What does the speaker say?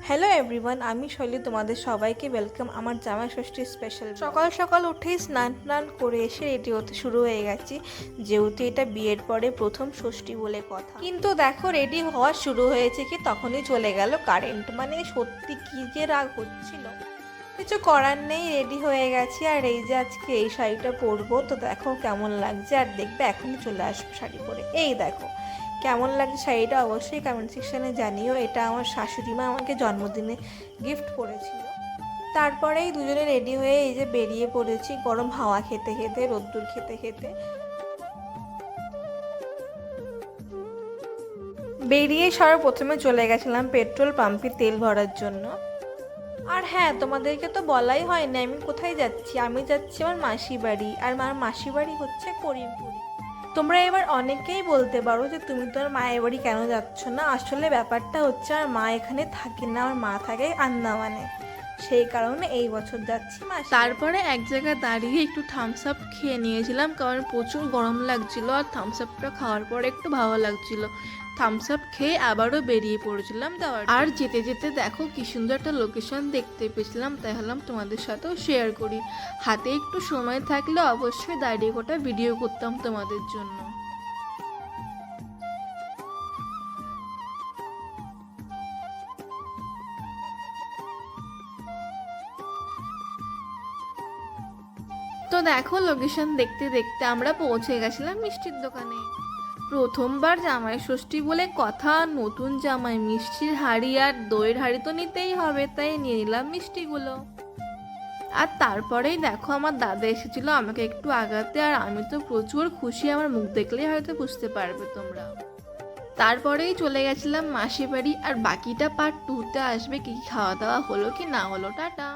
Hello everyone, আমি শৈলী। তোমাদের সবাইকে ওয়েলকাম আমার জামাই ষষ্ঠীর স্পেশাল। সকাল সকাল উঠেই স্নান করে এসে রেডি হতে শুরু হয়ে গেছি, যেহেতু এটা বিয়ের পরে প্রথম ষষ্ঠী বলে কথা। কিন্তু দেখো, রেডি হওয়া শুরু হয়েছে কি তখনই চলে গেল কারেন্ট। মানে সত্যি কি যে রাগ হচ্ছিল, কিছু করার নেই, রেডি হয়ে গেছি। আর এই যে আজকে এই শাড়িটা পরবো, তো দেখো কেমন লাগছে। আর দেখবে এখনই চলে আসবো শাড়ি পরে। এই দেখো কেমন লাগছে শাড়িটা, অবশ্যই কমেন্ট সেকশানে জানিও। এটা আমার শাশুড়ি মা আমাকে জন্মদিনে গিফট করেছিল। তারপরেই দুজনে রেডি হয়ে এই যে বেরিয়ে পড়েছি, গরম হাওয়া খেতে খেতে, রোদ্দুর খেতে খেতে। বেরিয়ে সবার প্রথমে চলে গেছিলাম পেট্রোল পাম্পে তেল ভরার জন্য। আর হ্যাঁ, তোমাদেরকে তো বলাই হয়নি আমি কোথায় যাচ্ছি। আমি যাচ্ছি আমার মাসি বাড়ি, আর আমার মাসি বাড়ি হচ্ছে করিমপুর। তোমরা এবার অনেকেই বলতে পারো যে তুমি তোমার মায়ের বাড়ি কেন যাচ্ছ না। আসলে ব্যাপারটা হচ্ছে আমার মা এখানে থাকে না, আমার মা থাকে আন্দামানে, সেই কারণে এই বছর যাচ্ছি মাসি। তারপরে এক জায়গায় দাঁড়িয়ে একটু থামস আপ খেয়ে নিয়েছিলাম, কারণ প্রচুর গরম লাগছিল। আর থামস আপটা খাওয়ার পরে একটু ভালো লাগছিল। থামস আপ খেয়ে আবারও বেরিয়ে পড়েছিলাম যাওয়ার। আর যেতে যেতে দেখো কি সুন্দর একটা লোকেশন দেখতে পেয়েছিলাম, তাই হলাম তোমাদের সাথেও শেয়ার করি। হাতে একটু সময় থাকলে অবশ্যই দাঁড়িয়ে গোটা ভিডিও করতাম তোমাদের জন্য। তো দেখো, লোকেশন দেখতে দেখতে আমরা পৌঁছে গেছিলাম মিষ্টির দোকানে। প্রথমবার জামাই ষষ্ঠী বলে কথা, নতুন জামাই মিষ্টির হাঁড়ি আর দইয়ের হাঁড়ি তো নিতেই হবে, তাই নিয়ে নিলাম মিষ্টিগুলো। আর তারপরেই দেখো আমার দাদা এসেছিল আমাকে একটু আগাতে, আর আমি তো প্রচুর খুশি, আমার মুখ দেখলেই হয়তো বুঝতে পারবে তোমরা। তারপরেই চলে গেছিলাম মাসি বাড়ি, আর বাকিটা পার্ট 2-তে আসবে কি খাওয়া দাওয়া হলো কি না হলো। টাটা।